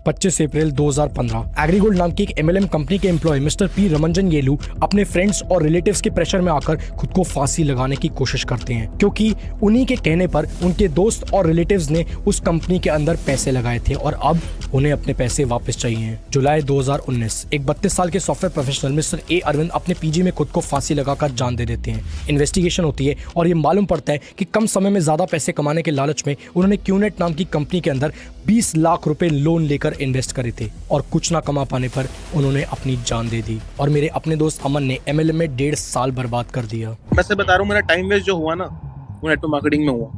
25 अप्रैल 2015 एग्रीगोल्ड नाम की एक एमएलएम कंपनी के एम्प्लॉय मिस्टर पी रमंजन येलू अपने फ्रेंड्स और रिलेटिव्स के प्रेशर में आकर खुद को फांसी लगाने की कोशिश करते हैं, क्योंकि उन्हीं के कहने पर उनके दोस्त और रिलेटिव्स ने उस कंपनी के अंदर पैसे लगाए थे और अब उन्हें अपने पैसे वापस चाहिए। जुलाई 2019 एक 32 साल के software professional mister A Arvind अपने पीजी में खुद को फांसी लगाकर जान दे देते हैं। इन्वेस्टिगेशन होती है और ये मालूम पड़ता है कि कम समय में ज्यादा पैसे कमाने के लालच में उन्होंने क्यूनेट नाम की कंपनी के अंदर 20 लाख रुपए लोन लेकर इन्वेस्ट करे थे और कुछ ना कमा पाने पर उन्होंने अपनी जान दे दी। और मेरे अपने दोस्त अमन ने एमएलएम में 1.5 साल बर्बाद कर दिया। मैं से बता रहा हूँ, मेरा टाइम वेस्ट जो हुआ ना वो नेटवर्क मार्केटिंग में हुआ।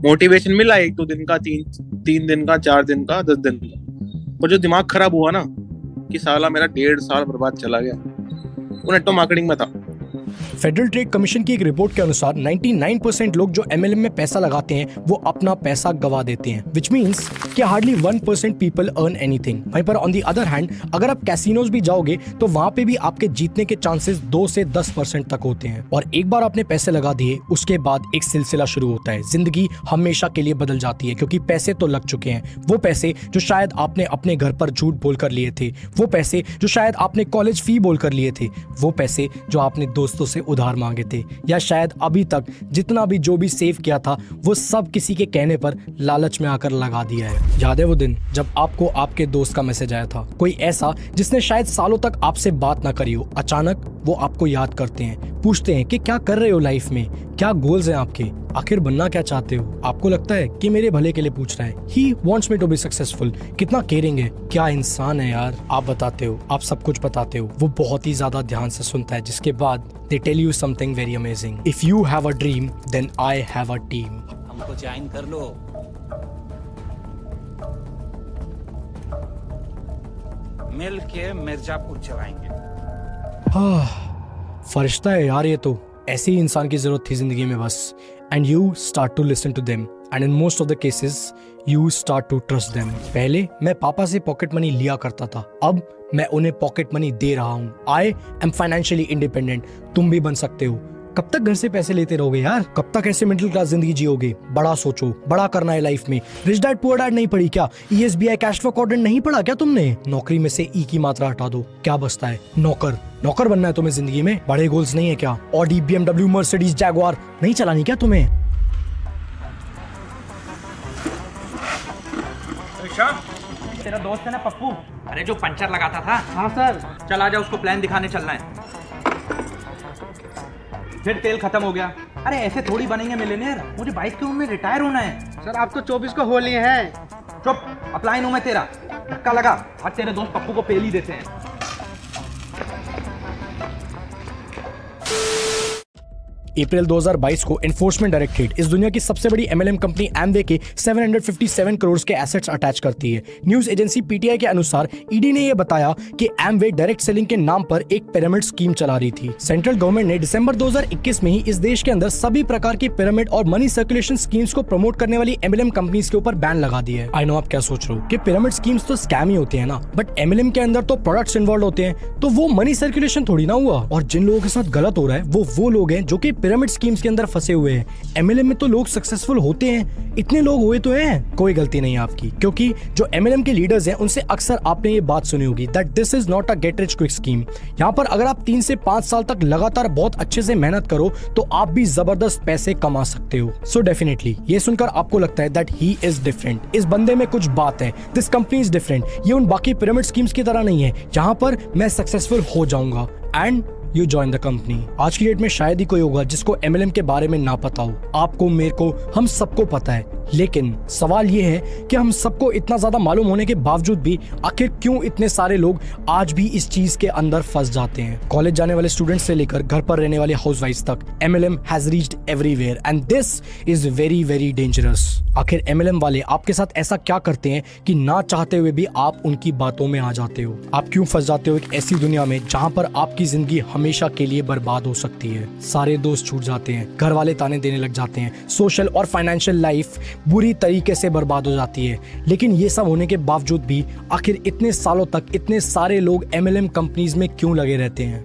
मोटिवेशन मिला 1-2 दिन का, 3 दिन का, 4 दिन का, 10 दिन का, और जो दिमाग खराब हुआ ना कि साला मेरा 1.5 साल बर्बाद चला गया, वो नेटवर्क मार्केटिंग में था। फेडरल ट्रेड कमीशन की एक रिपोर्ट के अनुसार 99% लोग जो एमएलएम में पैसा लगाते हैं वो अपना पैसा गवा देते हैं, विच मीन्स कि हार्डली 1% पीपल अर्न एनीथिंग। वहीं पर ऑन दी अदर हैंड अगर आप कैसीनोज भी जाओगे तो वहां पे भी आपके जीतने के चांसेस 2 से 10% तक होते हैं। और एक बार आपने पैसे लगा दिए उसके बाद एक सिलसिला शुरू होता है। जिंदगी हमेशा के लिए बदल जाती है, क्योंकि पैसे तो लग चुके हैं। वो पैसे जो शायद आपने अपने घर पर झूठ बोलकर लिए थे, वो पैसे जो शायद आपने कॉलेज फी बोलकर लिए थे, वो पैसे जो आपने दोस्तों से उधार मांगे थे, या शायद अभी तक जितना भी जो भी सेव किया था वो सब किसी के कहने पर लालच में आकर लगा दिया है। याद है वो दिन जब आपको आपके दोस्त का मैसेज आया था, कोई ऐसा जिसने शायद सालों तक आपसे बात ना करी हो। अचानक वो आपको याद करते हैं, पूछते हैं कि क्या कर रहे हो लाइफ में, क्या गोल्स हैं आपके, आखिर बनना क्या चाहते हो। आपको लगता है कि मेरे भले के लिए पूछ रहा है, he wants me to be successful. कितना केयरिंग है, क्या इंसान है यार। आप बताते हो, आप सब कुछ बताते हो, वो बहुत ही ज्यादा ध्यान से सुनता है, जिसके बाद they tell you something very amazing. If you have a dream, then I have a team. हमको ज्वाइन कर लो। मिल के मिर्जापुर चलाएंगे। फरिश्ता है यार ये तो। ऐसे ही इंसान की जरूरत थी जिंदगी में बस। And you start to listen to them. And in most of the cases, you start to trust them. पहले मैं पापा से पॉकेट मनी लिया करता था, अब मैं उन्हें पॉकेट मनी दे रहा हूँ। I am financially independent. तुम भी बन सकते हो। कब तक घर से पैसे लेते रहोगे यार? कब तक ऐसे मिडिल क्लास जिंदगी जियोगे? बड़ा सोचो, बड़ा करना है लाइफ में। रिच डैड पुअर डैड नहीं पढ़ी क्या? ESBI कैश फ्लो क्वाड्रेंट नहीं पढ़ा क्या तुमने? नौकरी में से ई की मात्रा हटा दो, क्या बचता है? नौकर। नौकर बनना है तुम्हें जिंदगी में? बड़े गोल्स नहीं है क्या? ऑडी, BMW, मर्सिडीज, जैगुआर नहीं चलानी क्या तुम्हें? तेरा दोस्त है ना पप्पू? अरे जो पंचर लगाता था। हाँ सर। चल आजा, उसको प्लान दिखाने चलना है। फिर तेल खत्म हो गया। अरे ऐसे थोड़ी बनेंगे मिलियनेयर, मुझे 22 की उम्र में रिटायर होना है। सर आप तो 24 को होली है। चुप, अप्लाइन हूं मैं तेरा। धक्का लगा, आज तेरे दोस्त पप्पू को पेल ही देते हैं। अप्रैल 2022 को एनफोर्समेंट डायरेक्टरेट इस दुनिया की सबसे बड़ी एमएलएम कंपनी एमवे के 757 करोड़ के एसेट्स अटैच करती है। न्यूज एजेंसी पीटीआई के अनुसार ईडी ने यह बताया कि एमवे डायरेक्ट सेलिंग के नाम पर एक पिरामिड स्कीम चला रही थी। सेंट्रल गवर्नमेंट ने दिसंबर 2021 में ही इस देश के अंदर सभी प्रकार की पिरामिड और मनी सर्कुलेशन स्कीम्स को प्रमोट करने वाली एमएलएम कंपनीज के ऊपर बैन लगा दिया है। आई नो आप क्या सोच रहे हो कि पिरामिड स्कीम्स तो स्कैम ही होते हैं ना, बट एमएलएम के अंदर तो प्रोडक्ट्स इन्वॉल्व होते हैं, तो वो मनी सर्कुलेशन थोड़ी ना हुआ। और जिन लोगों के साथ गलत हो रहा है वो लोग हैं जो कि पिरामिड स्कीम्स के अंदर फंसे हुए हैं। एमएलएम में तो लोग सक्सेसफुल होते हैं, इतने लोग हुए तो हैं, कोई गलती नहीं आपकी, क्योंकि जो एमएलएम के लीडर्स हैं उनसे अक्सर आपने ये बात सुनी होगी that this is not a get rich quick scheme. यहाँ पर अगर आप 3 से 5 साल तक लगातार बहुत अच्छे से मेहनत करो तो आप भी जबरदस्त पैसे कमा सकते हो। सो डेफिनेटली ये सुनकर आपको लगता है दैट ही इज डिफरेंट, इस बंदे में कुछ बात है, दिस कंपनी इज डिफरेंट, ये उन बाकी पिरामिड स्कीम्स की तरह नहीं है जहाँ पर मैं सक्सेसफुल हो जाऊंगा and you join the company. आज की डेट में शायद ही कोई होगा जिसको एमएलएम के बारे में ना पता हो। आपको, मेरे को, हम सबको पता है, लेकिन सवाल ये है कि हम सबको इतना ज्यादा मालूम होने के बावजूद भी आखिर क्यों इतने सारे लोग आज भी इस चीज के अंदर फंस जाते हैं। कॉलेज जाने वाले स्टूडेंट्स से लेकर घर पर रहने वाले हाउसवाइफ्स तक MLM has reached everywhere and this is very very dangerous. आखिर एमएलएम वाले आपके साथ ऐसा क्या करते हैं कि ना चाहते हुए भी आप उनकी बातों में आ जाते हो? आप क्यों फंस जाते हो एक ऐसी दुनिया में जहाँ पर आपकी जिंदगी हमेशा के लिए बर्बाद हो सकती है? सारे दोस्त छूट जाते हैं, घर वाले ताने देने लग जाते हैं, सोशल और फाइनेंशियल लाइफ बुरी तरीके से बर्बाद हो जाती है। लेकिन ये सब होने के बावजूद भी आखिर इतने सालों तक इतने सारे लोग एमएलएम कंपनीज में क्यों लगे रहते हैं?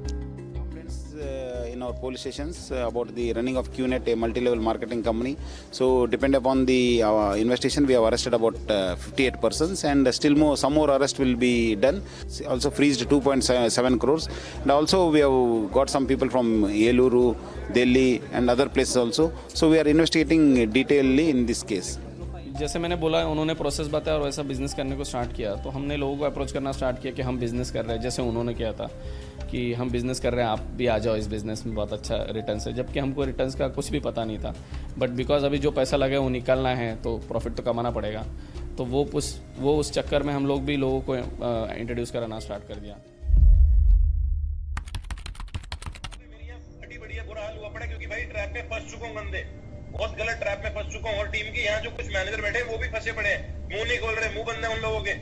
In our police stations about the running of QNet, a multi-level marketing company. So depend upon the investigation, we have arrested about 58 persons, and still some more arrest will be done. Also freezed 2.7 crores, and also we have got some people from Eluru, Delhi and other places also. So we are investigating detailedly in this case. जैसे मैंने बोला उन्होंने process बताया और वैसा business करने को start किया, तो हमने लोगों को अप्रोच करना स्टार्ट किया कि हम बिज़नेस कर रहे हैं, जैसे उन्होंने किया था कि हम बिज़नेस कर रहे हैं, आप भी आ जाओ इस बिज़नेस में, बहुत अच्छा रिटर्न्स है, जबकि हमको रिटर्न्स का कुछ भी पता नहीं था। बट बिकॉज अभी जो पैसा लगे वो निकालना है, तो प्रॉफिट तो कमाना पड़ेगा, तो वो उस चक्कर में हम लोग भी लोगों को इंट्रोड्यूस कराना स्टार्ट कर दिया। बुरा हाल हुआ पड़ा क्योंकि भाई ट्रैप में फंस चुका हूं, गंदे बहुत गलत ट्रैप में फंस चुका हूं, और टीम के यहाँ जो कुछ मैनेजर बैठे हैं वो भी फंसे पड़े हैं, मुंह नहीं खोल रहे, मुंह बंद है उन लोगों के।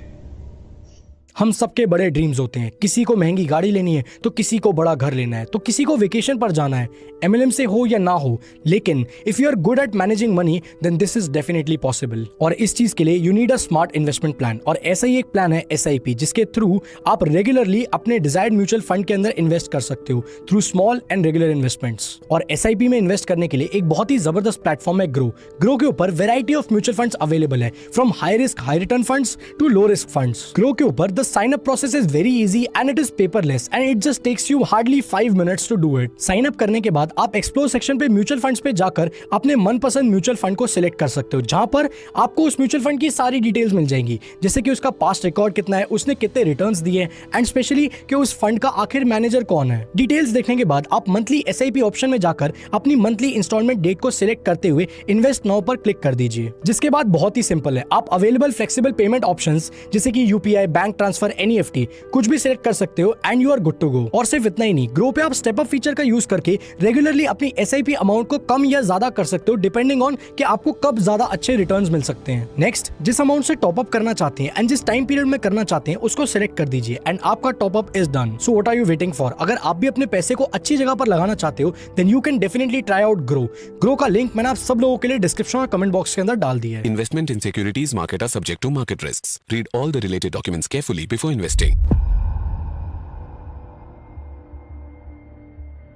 हम सबके बड़े ड्रीम्स होते हैं, किसी को महंगी गाड़ी लेनी है तो किसी को बड़ा घर लेना है, तो किसी को वेकेशन पर जाना है, एमएलएम से हो या ना हो, लेकिन if you are good at managing money then this is definitely possible. और इस चीज के लिए you need a smart investment plan, और ऐसा ही एक प्लान है SIP, जिसके थ्रू आप रेगुलरली अपने डिजायर्ड म्यूचुअल फंड के अंदर इन्वेस्ट कर सकते हो through small and regular investments. और SIP में इन्वेस्ट करने के लिए एक बहुत ही जबरदस्त प्लेटफॉर्म है ग्रो के ऊपर variety of mutual funds available है, from high risk high return funds to low risk funds. Groww के ऊपर the sign up process is very easy and it is paperless and it just takes you hardly 5 minutes to do it. Sign up करने के बाद आप explore section पे mutual funds पे जाकर अपने मनपसंद म्यूचुअल फंड को सिलेक्ट कर सकते हो, जहां पर आपको उस म्यूचुअल फंड की सारी डिटेल्स मिल जाएंगी, जैसे कि उसका पास्ट रिकॉर्ड कितना है, उसने कितने रिटर्न्स दिए, एंड स्पेशली कि उस फंड का आखिर मैनेजर कौन है। डिटेल्स देखने के बाद आप मंथली SIP ऑप्शन में जाकर अपनी मंथली इंस्टॉलमेंट डेट को सिलेक्ट करते हुए इन्वेस्ट नाउ पर क्लिक कर दीजिए। जिसके बाद बहुत ही सिंपल है, आप अवेलेबल फ्लेक्सिबल पेमेंट ऑप्शंस जैसे कि UPI, बैंक ट्रांसफर, NEFT कुछ भी सिलेक्ट कर सकते हो and you are good to go. और सिर्फ इतना ही नहीं, ग्रो पे आप स्टेप अप फीचर का यूज करके रेगुलरली अपनी SIP अमाउंट को कम या ज्यादा कर सकते हो, डिपेंडिंग ऑन कि आपको कब ज्यादा अच्छे रिटर्न्स मिल सकते हैं। नेक्स्ट, जिस अमाउंट से टॉप अप करना चाहते हैं एंड जिस टाइम पीरियड में करना चाहते हैं उसको सिलेक्ट कर दीजिए एंड आपका top up is done. So what are you waiting for? अगर आप भी अपने पैसे को अच्छी जगह पर लगाना चाहते हो then you can definitely try out Groww का लिंक मैंने आप सब लोगों के लिए डिस्क्रिप्शन और कमेंट बॉक्स के अंदर डाल दिया है। Investment in securities market are subject to market risks. Read all the related documents carefully before investing.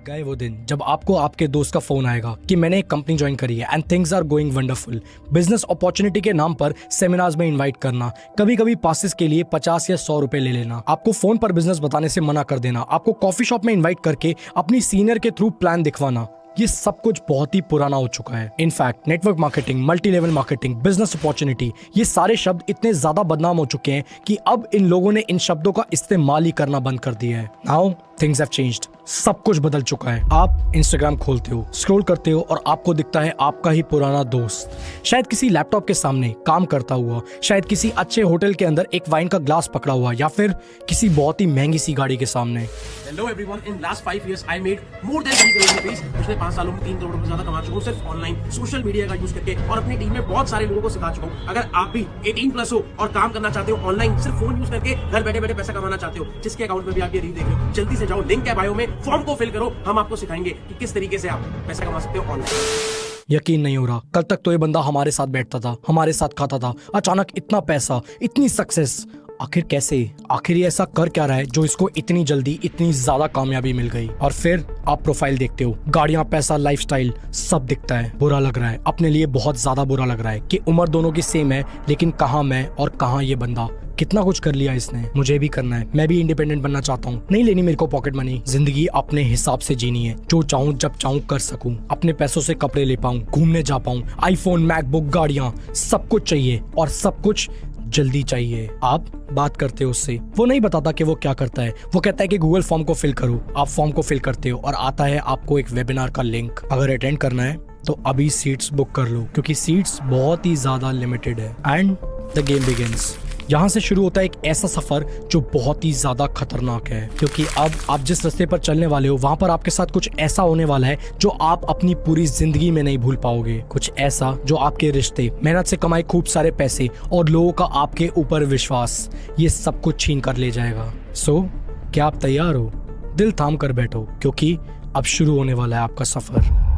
गए वो दिन जब आपको आपके दोस्त का फोन आएगा कि मैंने एक कंपनी ज्वाइन करी है and things are going wonderful. Business opportunity के नाम पर सेमिनार्स में इनवाइट करना, कभी कभी पासेस के लिए 50 या 100 रुपए ले लेना, आपको फोन पर बिजनेस बताने से मना कर देना, आपको कॉफी शॉप में इन्वाइट करके अपनी सीनियर के थ्रू प्लान दिखवाना, ये सब कुछ बहुत ही पुराना हो चुका है। In fact network marketing, multi level marketing, business opportunity, ये सारे शब्द इतने ज्यादा बदनाम हो चुके हैं कि अब इन लोगों ने इन शब्दों का इस्तेमाल ही करना बंद कर दिया है। नाउ थिंग्स हैव चेंज्ड, सब कुछ बदल चुका है। आप इंस्टाग्राम खोलते हो, स्क्रॉल करते हो और आपको दिखता है आपका ही पुराना दोस्त, शायद किसी लैपटॉप के सामने काम करता हुआ, शायद किसी अच्छे होटल के अंदर एक वाइन का ग्लास पकड़ा हुआ, या फिर किसी बहुत ही महंगी सी गाड़ी के सामने। Hello everyone, in last 5 years I made more than 3 crore rupees. पिछले 5 सालों में 3 करोड़ रुपए ज्यादा कमा चुका हूँ सिर्फ ऑनलाइन सोशल मीडिया का यूज करके, और अपनी टीम में बहुत सारे लोगों को सिखा चुका हूँ। अगर आप भी 18+ हो और काम करना चाहते हो ऑनलाइन, सिर्फ फोन यूज करके घर बैठे बैठे पैसा कमाना चाहते हो, जिसके अकाउंट में भी आप ये रील देख रहे हो, जल्दी से जाओ, लिंक है बायो में, फॉर्म को फिल करो, हम आपको सिखाएंगे कि किस तरीके से आप पैसा कमा सकते हो ऑनलाइन। यकीन नहीं हो रहा, कल तक तो ये बंदा हमारे साथ बैठता था, हमारे साथ खाता था, अचानक इतना पैसा, इतनी सक्सेस, आखिर कैसे? आखिर ये ऐसा कर क्या रहा है जो इसको इतनी जल्दी इतनी ज्यादा कामयाबी मिल गई? और फिर आप प्रोफाइल देखते हो, गाड़ियां, पैसा, लाइफस्टाइल सब दिखता है, बुरा लग रहा है, अपने लिए बहुत ज्यादा बुरा लग रहा है कि उम्र दोनों की सेम है, लेकिन कहाँ मैं और कहाँ ये बंदा। कितना कुछ कर लिया इसने, मुझे भी करना है, मैं भी इंडिपेंडेंट बनना चाहता हूँ, नहीं लेनी मेरे को पॉकेट मनी, जिंदगी अपने हिसाब से जीनी है, जो चाहूँ जब चाहूँ कर सकूँ, अपने पैसों से कपड़े ले पाऊँ, घूमने जा पाऊँ, आईफोन, मैकबुक, गाड़ियाँ, सब कुछ चाहिए और सब कुछ जल्दी चाहिए। आप बात करते हो उससे, वो नहीं बताता कि वो क्या करता है, वो कहता है कि गूगल फॉर्म को फिल करो, आप फॉर्म को फिल करते हो और आता है आपको एक वेबिनार का लिंक। अगर अटेंड करना है तो अभी सीट्स बुक कर लो, क्योंकि सीट्स बहुत ही ज्यादा लिमिटेड है। And the game begins. यहाँ से शुरू होता है एक ऐसा सफर जो बहुत ही ज्यादा खतरनाक है, क्योंकि अब आप जिस रास्ते पर चलने वाले हो वहां पर आपके साथ कुछ ऐसा होने वाला है जो आप अपनी पूरी जिंदगी में नहीं भूल पाओगे। कुछ ऐसा जो आपके रिश्ते, मेहनत से कमाए खूब सारे पैसे और लोगों का आपके ऊपर विश्वास, ये सब कुछ छीन कर ले जाएगा। सो क्या आप तैयार हो? दिल थाम कर बैठो, क्योंकि अब शुरू होने वाला है आपका सफर।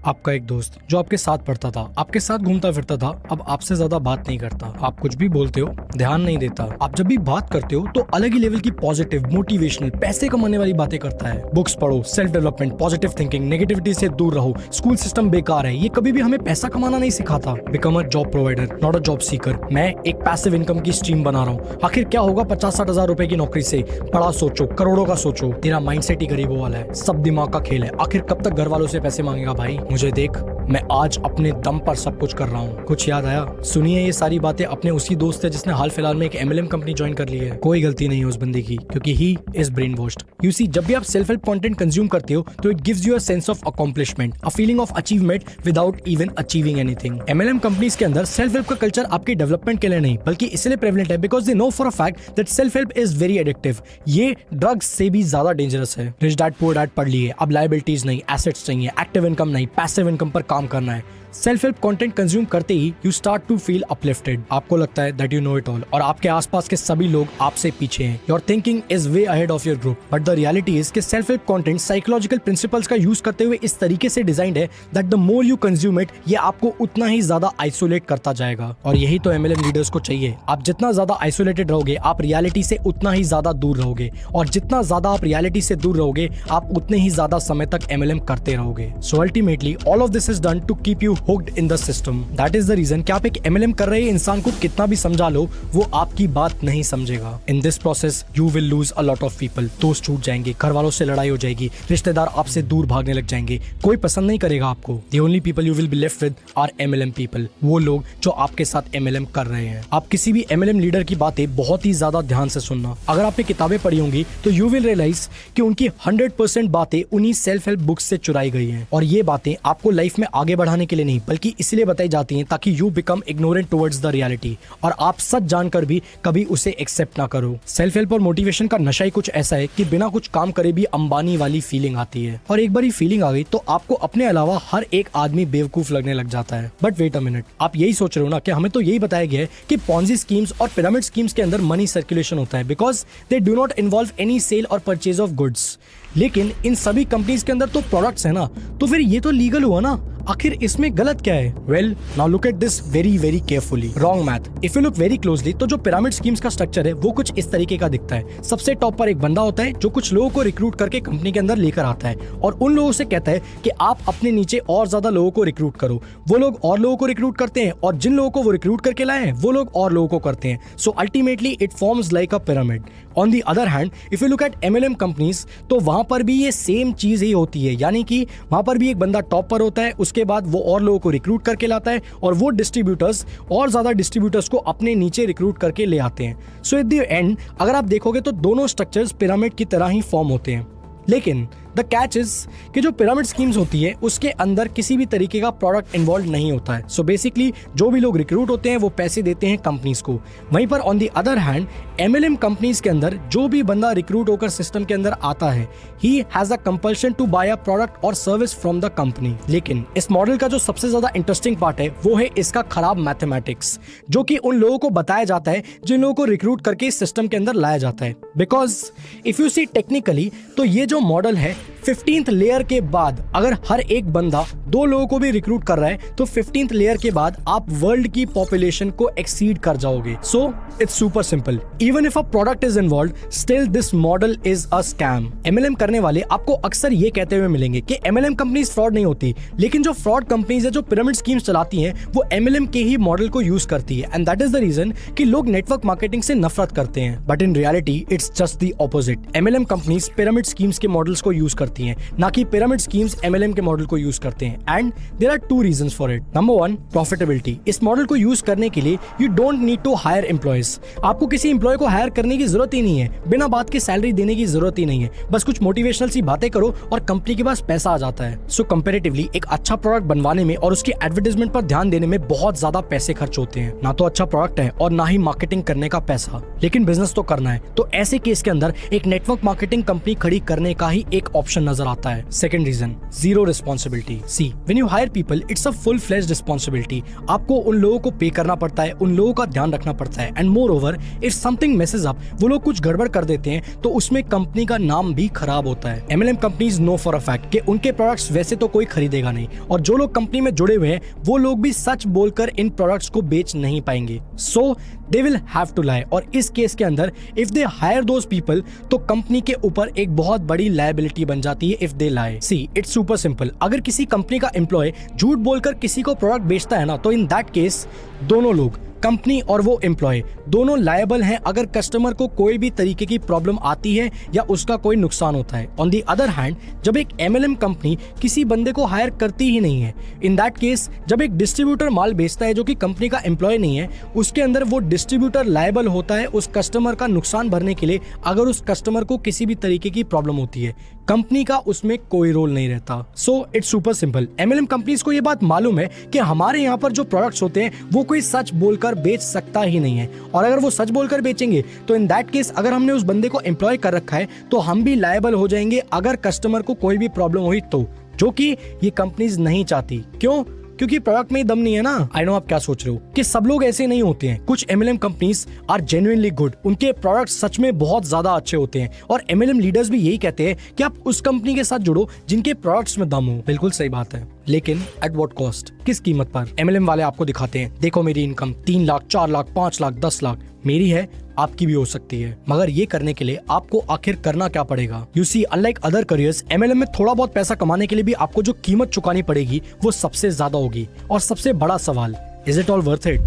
आपका एक दोस्त जो आपके साथ पढ़ता था, आपके साथ घूमता फिरता था, अब आपसे ज्यादा बात नहीं करता। आप कुछ भी बोलते हो ध्यान नहीं देता। आप जब भी बात करते हो तो अलग ही लेवल की पॉजिटिव, मोटिवेशनल, पैसे कमाने वाली बातें करता है। बुक्स पढ़ो, self development, positive thinking, negativity से दूर रहो, स्कूल सिस्टम बेकार है, ये कभी भी हमें पैसा कमाना नहीं सिखाता। Become a job provider, not a job seeker. मैं एक पैसिव इनकम की स्ट्रीम बना रहा हूँ। आखिर क्या होगा 50-60 हजार रुपए की नौकरी से? बड़ा सोचो, करोड़ों का सोचो। तेरा माइंडसेट ही गरीबों वाला है, सब दिमाग का खेल है। आखिर कब तक घर वालों से पैसे मांगेगा भाई? मुझे देख, मैं आज अपने दम पर सब कुछ कर रहा हूँ। कुछ याद आया? सुनिए ये सारी बातें अपने उसी दोस्त से जिसने हाल फिलहाल में एक MLM कंपनी ज्वाइन कर ली है। कोई गलती नहीं है उस बंदे की, क्योंकि he is brainwashed. You see, जब भी आप सेल्फ हेल्प कंटेंट कंज्यूम करते हो तो it gives you a sense of accomplishment, a feeling of achievement without even achieving anything. MLM companies के अंदर सेल्फ हेल्प का कल्चर आपके डेवलपमेंट के लिए नहीं बल्कि इसलिए प्रेवलेंट है because they know for a fact that self help is very addictive. ये ड्रग्स से भी ज्यादा डेंजरस है। रिच डैड पुअर डैड पढ़ लिए, अब लायबिलिटीज नहीं, एसेट्स चाहिए, एक्टिव इनकम नहीं, पैसिव इनकम पर काम करना है। सेल्फ हेल्प कंटेंट कंज्यूम करते ही you start to feel uplifted. आपको लगता है that you know it all और आपके आसपास के सभी लोग आपसे पीछे हैं। Your thinking is way ahead of your group, but the reality is कि self help content psychological principles का यूज करते हुए इस तरीके से डिजाइंड है that the more you consume it, ये आपको उतना ही ज्यादा आइसोलेट करता जाएगा। और यही तो MLM लीडर्स को चाहिए। आप जितना ज्यादा आइसोलेटेड रहोगे, आप रियलिटी से उतना ही ज्यादा दूर रहोगे, और जितना ज्यादा आप रियलिटी से दूर रहोगे, आप उतने ही ज्यादा समय तक MLM करते रहोगे। So ultimately all of this is done to keep you hooked in the system. That is the reason कि आप एक MLM कर रहे इंसान को कितना भी समझा लो, वो आपकी बात नहीं समझेगा। In this process you will lose a lot of people. दोस्त छूट जाएंगे, घर वालों से लड़ाई हो जाएगी, रिश्तेदार आपसे दूर भागने लग जाएंगे, कोई पसंद नहीं करेगा आपको। The only people you will be left with our MLM people, वो लोग जो आपके साथ MLM कर रहे हैं। आप किसी भी MLM लीडर की बातें बहुत ही ज्यादा ध्यान से सुनना। अगर आपने किताबें पढ़ी होंगी तो यू विल रियलाइज कि उनकी 100% बातें उन्हीं सेल्फ हेल्प बुक्स से चुराई गई हैं। और ये बातें आपको लाइफ में आगे बढ़ाने के लिए नहीं बल्कि इसलिए बताई जाती हैं ताकि you become ignorant towards the reality, और आप सच जानकर भी कभी उसे एक्सेप्ट ना करो। सेल्फ हेल्प और मोटिवेशन का नशा ही कुछ ऐसा है कि बिना कुछ काम करे भी अंबानी वाली फीलिंग आती है, और एक बार ये फीलिंग आ गई तो आपको अपने अलावा हर एक आदमी बेवकूफ लगने लग जाता है। बट वेट अ मिनट, आप यही सोच रहे हो ना कि हमें तो यही बताया गया है कि पॉन्जी स्कीम्स और पिरामिड स्कीम्स के अंदर मनी सर्कुलेशन होता है because they do not involve any sale और परचेज ऑफ गुड्स। लेकिन इन सभी कंपनीज के अंदर तो प्रोडक्ट्स है ना, तो फिर ये तो लीगल हुआ ना। आखिर इसमें गलत क्या है? Well, now look at this very very carefully. Wrong math. If you look very closely तो जो पिरामिड स्कीम्स का स्ट्रक्चर है वो कुछ इस तरीके का दिखता है। सबसे टॉप पर एक बंदा होता है जो कुछ लोगों को रिक्रूट करके कंपनी के अंदर लेकर आता है और उन लोगों से कहता है कि आप अपने नीचे और ज्यादा लोगों को रिक्रूट करो। वो लोग और लोगों को रिक्रूट करते हैं और जिन लोगों को वो रिक्रूट करके लाए हैं वो लोग और लोगों को करते हैं। So ultimately it forms like a pyramid. On the other hand, if you look at MLM companies तो वहां पर भी ये सेम चीज ही होती है, यानी कि वहां पर भी एक बंदा टॉप पर होता है, उसके बाद वो और लोगों को रिक्रूट करके लाता है और वो डिस्ट्रीब्यूटर्स और ज्यादा डिस्ट्रीब्यूटर्स को अपने नीचे रिक्रूट करके ले आते हैं। सो एट द एंड अगर आप देखोगे तो दोनों स्ट्रक्चर्स पिरामिड की तरह ही फॉर्म होते हैं। लेकिन द कैच इज कि जो पिरामिड स्कीम्स होती है उसके अंदर किसी भी तरीके का प्रोडक्ट इन्वॉल्व नहीं होता है। सो बेसिकली जो भी लोग रिक्रूट होते हैं वो पैसे देते हैं कंपनीज को। वहीं पर on the other hand MLM companies के अंदर जो भी बंदा रिक्रूट होकर सिस्टम के अंदर आता है he has a compulsion to buy a product और सर्विस फ्रॉम द कंपनी। लेकिन इस मॉडल का जो सबसे ज्यादा इंटरेस्टिंग पार्ट है वो है इसका खराब मैथमेटिक्स, जो कि उन लोगों को बताया जाता है जिन लोगों को रिक्रूट करके इस सिस्टम के अंदर लाया जाता है। Because if you see technically तो ये जो मॉडल है 15th लेयर के बाद अगर हर एक बंदा 2 लोगों को भी रिक्रूट कर रहा है तो 15th लेयर के बाद आप वर्ल्ड की पॉपुलेशन को एक्सीड कर जाओगे। So it's super simple. Even if a product is involved, still this model is a scam. MLM करने वाले आपको अक्सर ये कहते हुए मिलेंगे कि MLM कंपनीज फ्रॉड नहीं होती, लेकिन जो फ्रॉड कंपनीज है जो पिरामिड स्कीम्स चलाती हैं वो MLM के ही मॉडल को यूज करती है। And that is the reason कि लोग नेटवर्क मार्केटिंग से नफरत करते हैं। But in reality it's just the opposite. MLM companies pyramid schemes के मॉडल्स को यूज करती हैं, ना कि पिरामिड स्कीम्स MLM के मॉडल को यूज करते हैं। And there are 2 reasons for it. Number 1, profitability. इस मॉडल को यूज करने के लिए you don't need to hire employees. आपको किसी एम्प्लॉय को हायर करने की जरूरत ही नहीं है, बिना बात के सैलरी देने की जरूरत ही नहीं है, बस कुछ मोटिवेशनल सी बातें करो और कंपनी के पास पैसा आ जाता है। सो कंपैरेटिवली एक अच्छा प्रोडक्ट बनवाने में और उसकी एडवर्टाइजमेंट पर ध्यान देने में बहुत ज्यादा पैसे खर्च होते हैं। ना तो अच्छा प्रोडक्ट है और ना ही मार्केटिंग करने का पैसा, लेकिन बिजनेस तो करना है। तो ऐसे केस के अंदर एक नेटवर्क मार्केटिंग कंपनी खड़ी करने का ही एक ऑप्शन करप्शन नजर आता है। Second reason, zero responsibility. See when you hire people it's a full fledged responsibility. आपको उन लोगों को पे करना पड़ता है, उन लोगों का ध्यान रखना पड़ता है, and more over if something message up, वो लोग कुछ गड़बड़ कर देते हैं तो उसमें कंपनी का नाम भी खराब होता है। MLM companies know for a fact कि उनके प्रोडक्ट्स वैसे तो कोई खरीदेगा नहीं, और जो लोग कंपनी में जुड़े हुए हैं वो लोग भी सच बोलकर इन प्रोडक्ट्स को बेच नहीं पाएंगे। So they will have to lie, और इस केस के अंदर if they hire those people तो कंपनी के ऊपर एक बहुत बड़ी लायबिलिटी बन जाती है if they lie. See it's super simple, अगर किसी कंपनी का एम्प्लॉय झूठ बोलकर किसी को प्रोडक्ट बेचता है ना, तो इन दैट केस दोनों लोग, कंपनी और वो एम्प्लॉय, दोनों लायबल हैं अगर कस्टमर को कोई भी तरीके की प्रॉब्लम आती है या उसका कोई नुकसान होता है। ऑन दी अदर हैंड, जब एक MLM कंपनी किसी बंदे को हायर करती ही नहीं है, इन दैट केस जब एक डिस्ट्रीब्यूटर माल बेचता है जो कि कंपनी का एम्प्लॉय नहीं है, उसके अंदर वो डिस्ट्रीब्यूटर लायबल होता है उस कस्टमर का नुकसान भरने के लिए अगर उस कस्टमर को किसी भी तरीके की प्रॉब्लम होती है। कंपनी का उसमें कोई रोल नहीं रहता। So it's super simple. MLM companies को ये बात मालूम है कि हमारे यहाँ पर जो प्रोडक्ट्स होते हैं वो कोई सच बोलकर बेच सकता ही नहीं है, और अगर वो सच बोलकर बेचेंगे तो इन दैट केस अगर हमने उस बंदे को एम्प्लॉय कर रखा है तो हम भी लायबल हो जाएंगे अगर कस्टमर को कोई भी प्रॉब्लम हुई तो, जो कि ये कंपनीज नहीं चाहती। क्यों? क्योंकि प्रोडक्ट में दम नहीं है ना। आई नो आप क्या सोच रहे हो कि सब लोग ऐसे नहीं होते हैं। कुछ MLM companies are genuinely good, उनके प्रोडक्ट सच में बहुत ज्यादा अच्छे होते हैं, और MLM लीडर्स भी यही कहते हैं कि आप उस कंपनी के साथ जुड़ो जिनके प्रोडक्ट्स में दम हो। बिल्कुल सही बात है, लेकिन एट व्हाट कॉस्ट, किस कीमत पर? MLM वाले आपको दिखाते हैं, देखो मेरी इनकम 3 लाख, 4 लाख, 5 लाख, 10 लाख मेरी है, आपकी भी हो सकती है, मगर ये करने के लिए आपको आखिर करना क्या पड़ेगा? You see, unlike other careers, MLM में थोड़ा बहुत पैसा कमाने के लिए भी आपको जो कीमत चुकानी पड़ेगी वो सबसे ज्यादा होगी। और सबसे बड़ा सवाल, is it all worth it?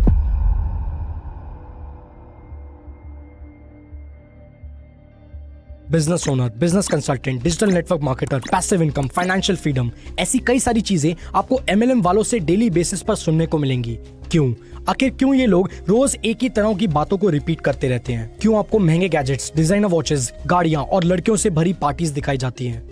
Business owner, business consultant, digital network marketer, passive income, financial freedom, ऐसी कई सारी चीजें आपको MLM वालों से डेली बेसिस पर सुनने को मिलेंगी। क्यों? आखिर क्यों ये लोग रोज एक ही तरह की बातों को रिपीट करते रहते हैं? क्यों आपको महंगे गैजेट्स, डिजाइनर वॉचेस, गाड़ियां और लड़कियों से भरी पार्टीज दिखाई जाती हैं?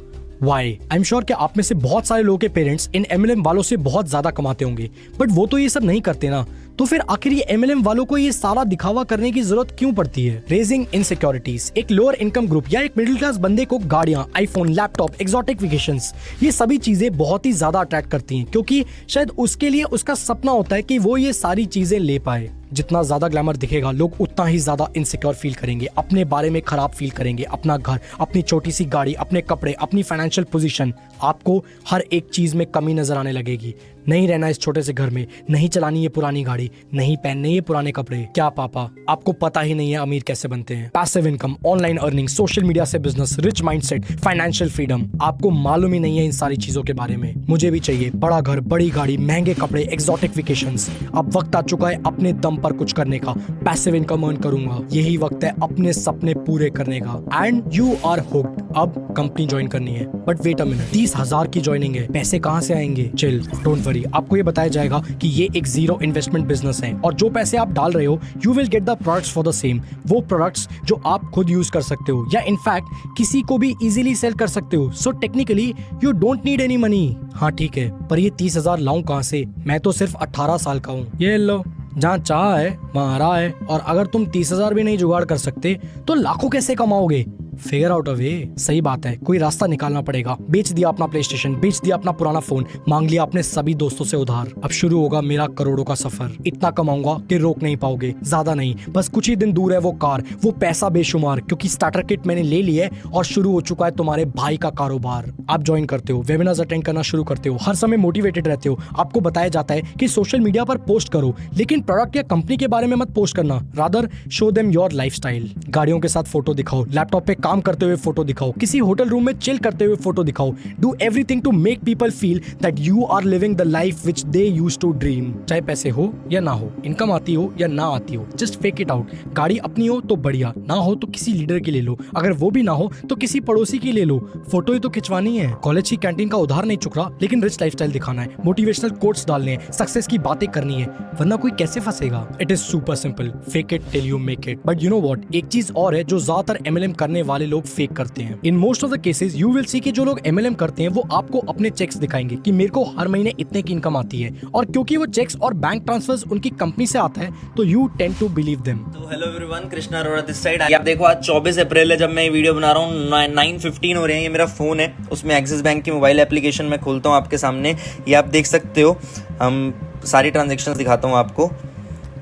वाई? आई एम श्योर कि आप में से बहुत सारे लोगों के पेरेंट्स इन MLM वालों से बहुत ज्यादा कमाते होंगे, बट वो तो ये सब नहीं करते ना, तो फिर आखिर ये MLM वालों को ये सारा दिखावा करने की जरूरत क्यों पड़ती है? रेजिंग इनसिक्योरिटीज, एक लोअर इनकम ग्रुप या एक मिडिल क्लास बंदे को गाड़ियां, आईफोन, लैपटॉप, एक्सोटिक वेकेशंस, ये सभी चीजें बहुत ही ज्यादा अट्रैक्ट करती हैं, क्योंकि शायद उसके लिए उसका सपना होता है कि वो ये सारी चीजें ले पाए। जितना ज्यादा ग्लैमर दिखेगा, लोग उतना ही ज्यादा इनसिक्योर फील करेंगे, अपने बारे में खराब फील करेंगे। अपना घर, अपनी छोटी सी गाड़ी, अपने कपड़े, अपनी फाइनेंशियल पोजीशन, आपको हर एक चीज में कमी नजर आने लगेगी। नहीं रहना इस छोटे से घर में, नहीं चलानी ये पुरानी गाड़ी, नहीं पहनने ये पुराने कपड़े। क्या पापा, आपको पता ही नहीं है अमीर कैसे बनते हैं? Passive income, online earning, social media से business, rich mindset, financial freedom, आपको मालूम ही नहीं है इन सारी चीजों के बारे में। मुझे भी चाहिए बड़ा घर, बड़ी गाड़ी, महंगे कपड़े, एक्सोटिक वेकेशंस। अब वक्त आ चुका है अपने दम पर कुछ करने का। पैसिव इनकम अर्न करूंगा, यही वक्त है अपने सपने पूरे करने का। And you are hooked. अब कंपनी ज्वाइन करनी है, बट वेट अ मिनट, 30,000 की ज्वाइनिंग है, पैसे कहाँ से आएंगे? चिल, डोंट वरी, आपको ये बताया जाएगा कि ये एक जीरो इन्वेस्टमेंट बिजनेस है, और जो पैसे आप डाल रहे हो you will get the products for the same. वो प्रोडक्ट्स जो आप खुद यूज कर सकते हो या इनफैक्ट किसी को भी इजीली सेल कर सकते हो। So technically you don't need any money. हाँ ठीक है, पर ये 30,000 लाऊं कहाँ से? मैं तो सिर्फ 18 साल का हूँ। ये लो, जहाँ चाह है वहाँ रहा है, और अगर तुम 30,000 भी नहीं जुगाड़ कर सकते तो लाखों कैसे कमाओगे? फिगर आउट अ वे। सही बात है, कोई रास्ता निकालना पड़ेगा। बेच दिया अपना प्ले स्टेशन, बेच दिया अपना पुराना फोन, मांग लिया अपने सभी दोस्तों से उधार। अब शुरू होगा मेरा करोड़ों का सफर। इतना कमाऊंगा कि रोक नहीं पाओगे। ज्यादा नहीं, बस कुछ ही दिन दूर है वो कार, वो पैसा बेशुमार, क्योंकि स्टार्टर किट मैंने ले ली है और शुरू हो चुका है तुम्हारे भाई का कारोबार। आप ज्वाइन करते हो, वेबिनार्स अटेंड करना शुरू करते हो, हर समय मोटिवेटेड रहते हो। आपको बताया जाता है कि सोशल मीडिया पर पोस्ट करो, लेकिन प्रोडक्ट या कंपनी के बारे में मत पोस्ट करना, rather show them your lifestyle. गाड़ियों के साथ फोटो दिखाओ, लैपटॉप पे काम करते हुए फोटो दिखाओ, किसी होटल रूम में चिल करते हुए फोटो दिखाओ। Do everything to make people feel that you are living the life which they used to dream. चाहे पैसे हो या ना हो, इनकम आती हो या ना आती हो, जस्ट फेक इट आउट। गाड़ी अपनी हो तो बढ़िया, ना हो तो किसी लीडर की ले लो, अगर वो भी ना हो तो किसी पड़ोसी की ले लो। फोटो ही तो खिंचवानी है। कॉलेज की कैंटीन का उधार नहीं चुक रहा, लेकिन रिच लाइफस्टाइल दिखाना है, मोटिवेशनल कोट्स डालने हैं, सक्सेस की बातें करनी है, वरना कोई कैसे फंसेगा? It is super simple, fake it till you make it. But you know what, एक चीज और है जो ज्यादातर MLM करने वाले वाले लोग फेक करते हैं। In most of the cases you will see कि जो लोग MLM करते हैं वो आपको अपने चेक्स दिखाएंगे कि मेरे को हर महीने इतने की इनकम आती है, और क्योंकि वो चेक्स और बैंक ट्रांसफर्स उनकी कंपनी से आता है तो you tend to believe them. तो hello everyone, Krishna Arora this side. आप देखो आज 24 अप्रैल है जब मैं ये वीडियो बना रहा हूँ। 9:15 हो रहे हैं। ये मेरा फोन है, उसमें एक्सिस बैंक की मोबाइल एप्लीकेशन मैं खोलता हूँ आपके सामने। ये आप देख सकते हो, हम सारी ट्रांजेक्शन दिखाता हूँ आपको।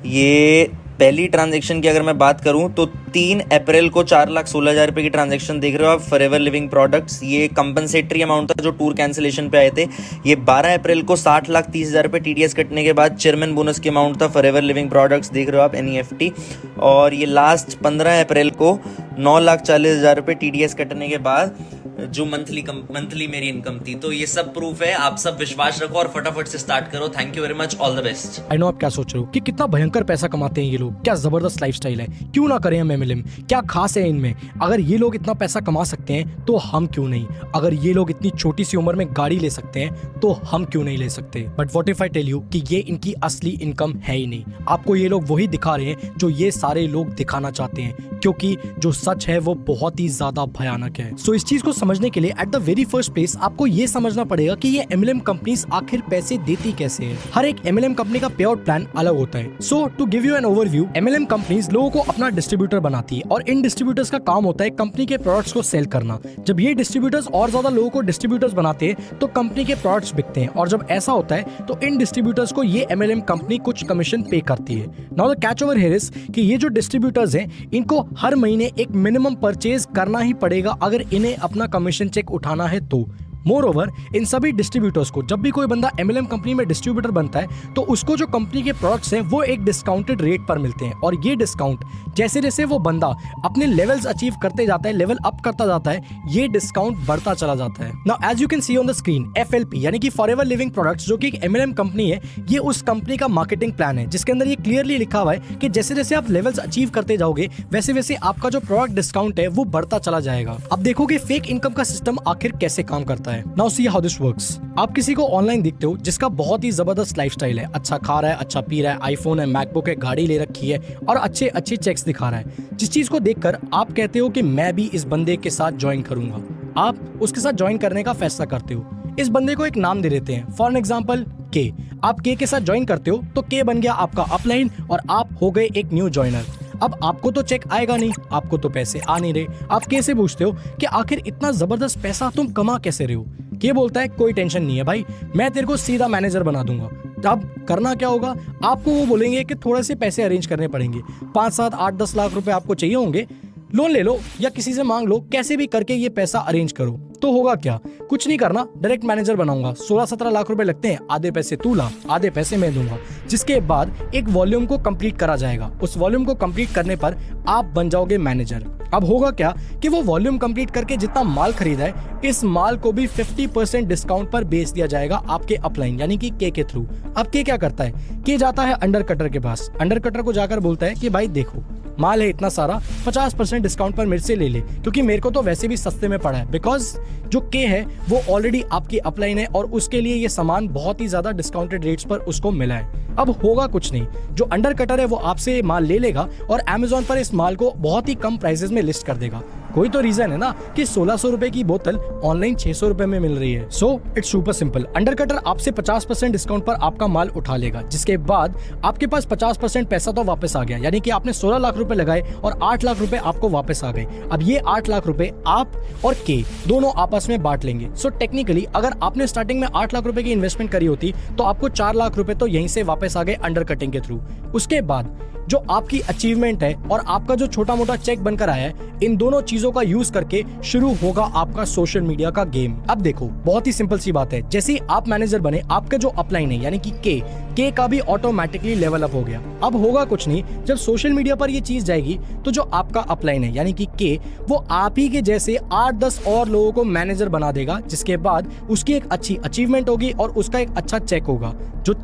ये पहली ट्रांजैक्शन की अगर मैं बात करूं तो 3 अप्रैल को 4,16,000 रुपये की ट्रांजैक्शन देख रहे हो आप, फॉरएवर लिविंग प्रोडक्ट्स। ये कंपनसेटरी अमाउंट था जो टूर कैंसिलेशन पे आए थे। ये 12 अप्रैल को 60,30,000 रुपये TDS कटने के बाद चेयरमैन बोनस की अमाउंट था, फॉरएवर लिविंग प्रोडक्ट्स देख रहे हो आप, NEFT। और ये लास्ट 15 अप्रैल को 9,40,000 रुपये TDS कटने के बाद जो मंथली मेरी इनकम थी। तो ये सब प्रूफ है, आप सब विश्वास रखो और फटाफट से स्टार्ट करो। Thank you very much, all the best. I know आप क्या सोच रहे हो कि कितना भयंकर पैसा कमाते हैं ये लोग, क्या जबरदस्त लाइफस्टाइल है, क्यों ना करें हम MLM, क्या खास है इनमें। अगर ये लोग इतना पैसा कमा सकते हैं तो हम क्यों नहीं। अगर ये लोग इतनी छोटी सी उम्र में गाड़ी ले सकते हैं तो हम क्यों नहीं ले सकते। But what if I tell you कि ये इनकी असली इनकम है ही नहीं। आपको ये लोग वही दिखा रहे हैं जो ये सारे लोग दिखाना चाहते हैं, क्योंकि जो सच है वो बहुत ही ज्यादा भयानक है। सो इस चीज को समझने के लिए at the very first place आपको ये समझना पड़ेगा कि ये MLM कंपनीज आखिर पैसे देती कैसे है। हर एक MLM कंपनी का पे आउट प्लान अलग होता है। So to give you an overview, MLM companies लोगों को अपना डिस्ट्रीब्यूटर बनाती है और इन डिस्ट्रीब्यूटर्स का काम होता है कंपनी के प्रोडक्ट्स को सेल करना। जब ये डिस्ट्रीब्यूटर्स और ज्यादा लोगों को डिस्ट्रीब्यूटर्स बनाते हैं तो कंपनी के प्रोडक्ट्स बिकते हैं, और जब ऐसा होता है तो इन डिस्ट्रीब्यूटर्स को ये MLM कंपनी कुछ कमीशन पे करती है। Now the catch over here is कि ये जो डिस्ट्रीब्यूटर्स हैं इनको हर महीने एक मिनिमम परचेज करना ही पड़ेगा अगर इन्हें अपना कमीशन चेक उठाना है तो। मोर ओवर, इन सभी डिस्ट्रीब्यूटर्स को जब भी कोई बंदा MLM कंपनी में डिस्ट्रीब्यूटर बनता है तो उसको जो कंपनी के प्रोडक्ट्स हैं वो एक डिस्काउंटेड रेट पर मिलते हैं, और ये डिस्काउंट जैसे जैसे वो बंदा अपने लेवल्स अचीव करते जाता है, लेवल अप करता जाता है, ये डिस्काउंट बढ़ता चला जाता है। Now as you can see on the screen, FLP यानी कि फॉरएवर लिविंग प्रोडक्ट्स जो कि एक MLM कंपनी है, ये उस कंपनी का मार्केटिंग प्लान है जिसके अंदर ये क्लियरली लिखा हुआ है कि जैसे जैसे आप लेवल्स अचीव करते जाओगे वैसे वैसे आपका जो प्रोडक्ट डिस्काउंट है वो बढ़ता चला जाएगा। अब देखोगे फेक इनकम का सिस्टम आखिर कैसे काम करता है। Now see how this works. आप किसी को ऑनलाइन दिखते हो जिसका बहुत ही जबरदस्त लाइफस्टाइल है, अच्छा खा रहा है, अच्छा पी रहा है, आईफोन है, मैकबुक है, गाड़ी ले रखी है और अच्छे अच्छे चेक्स दिखा रहा है। जिस चीज को देखकर आप कहते हो कि मैं भी इस बंदे के साथ ज्वाइन करूंगा, आप उसके साथ ज्वाइन करने का फैसला करते हो। इस बंदे को एक नाम दे देते हैं, फॉर एग्जाम्पल के। आप के साथ ज्वाइन करते हो तो के बन गया आपका अपलाइन और आप हो गए एक न्यू ज्वाइनर। अब आपको तो चेक आएगा नहीं, आपको तो पैसे आ नहीं रहे। आप कैसे पूछते हो कि आखिर इतना जबरदस्त पैसा तुम कमा कैसे रहे हो। के बोलता है कोई टेंशन नहीं है भाई, मैं तेरे को सीधा मैनेजर बना दूंगा। अब करना क्या होगा, आपको वो बोलेंगे कि थोड़े से पैसे अरेंज करने पड़ेंगे, 5, 7, 8, 10 लाख रुपए आपको चाहिए होंगे, लोन ले लो या किसी से मांग लो, कैसे भी करके ये पैसा अरेंज करो। तो होगा क्या, कुछ नहीं करना, डायरेक्ट मैनेजर बनाऊंगा, 16-17 लाख रुपए लगते हैं, आधे पैसे तू ला, आधे पैसे मैं दूंगा। जिसके बाद एक वॉल्यूम को कंप्लीट करा जाएगा, उस वॉल्यूम को कंप्लीट करने पर आप बन जाओगे मैनेजर। अब होगा क्या कि वो वॉल्यूम कंप्लीट करके जितना माल खरीदा है, इस माल को भी 50% डिस्काउंट पर बेच दिया जाएगा आपके अपलाइन यानी कि के थ्रू। अब के क्या करता है, के जाता है अंडर कटर के पास, अंडर कटर को जाकर बोलता है कि भाई देखो माल है इतना सारा, 50% डिस्काउंट पर मेरे से ले ले, क्योंकि मेरे को तो वैसे भी सस्ते में पड़ा है। बिकॉज जो के है वो ऑलरेडी आपकी अपलाइन है और उसके लिए ये सामान बहुत ही ज्यादा डिस्काउंटेड रेट्स पर उसको मिला है। अब होगा कुछ नहीं, जो अंडर कटर है वो आपसे माल ले लेगा और अमेजोन पर इस माल को बहुत ही कम प्राइसेस में लिस्ट कर देगा। कोई तो रीजन है ना कि 1600 रुपए की बोतल ऑनलाइन 600 रुपए में मिल रही है। So it's super simple, under cutter आपसे 50% डिस्काउंट पर आपका माल उठा लेगा, जिसके बाद आपके पास 50% पैसा तो वापस आ गया, यानी कि आपने 16 लाख रुपए लगाए और 8 लाख रुपए आपको वापस आ गए। अब ये 8 लाख रुपए आप और के दोनों आपस में बांट लेंगे। सो टेक्निकली अगर आपने स्टार्टिंग में 8 लाख रुपए की इन्वेस्टमेंट करी होती तो आपको 4 लाख रुपए तो यहीं से वापस आ गए अंडर कटिंग के थ्रू। उसके बाद जो आपकी अचीवमेंट है और आपका जो छोटा मोटा चेक बनकर आया है, इन दोनों चीजों का यूज करके शुरू होगा आपका सोशल मीडिया का गेम। अब देखो बहुत ही सिंपल सी बात है, जैसे ही आप मैनेजर बने आपका जो अपलाइन है यानी कि के का भी ऑटोमेटिकली लेवल अप हो गया। अब होगा कुछ नहीं, जब सोशल मीडिया पर ये चीज जाएगी तो जो आपका अपलाइन है यानी कि के, वो आप ही के जैसे 8-10 और लोगों को मैनेजर बना देगा, जिसके बाद उसकी एक अच्छी अचीवमेंट होगी और उसका एक अच्छा चेक होगा। जो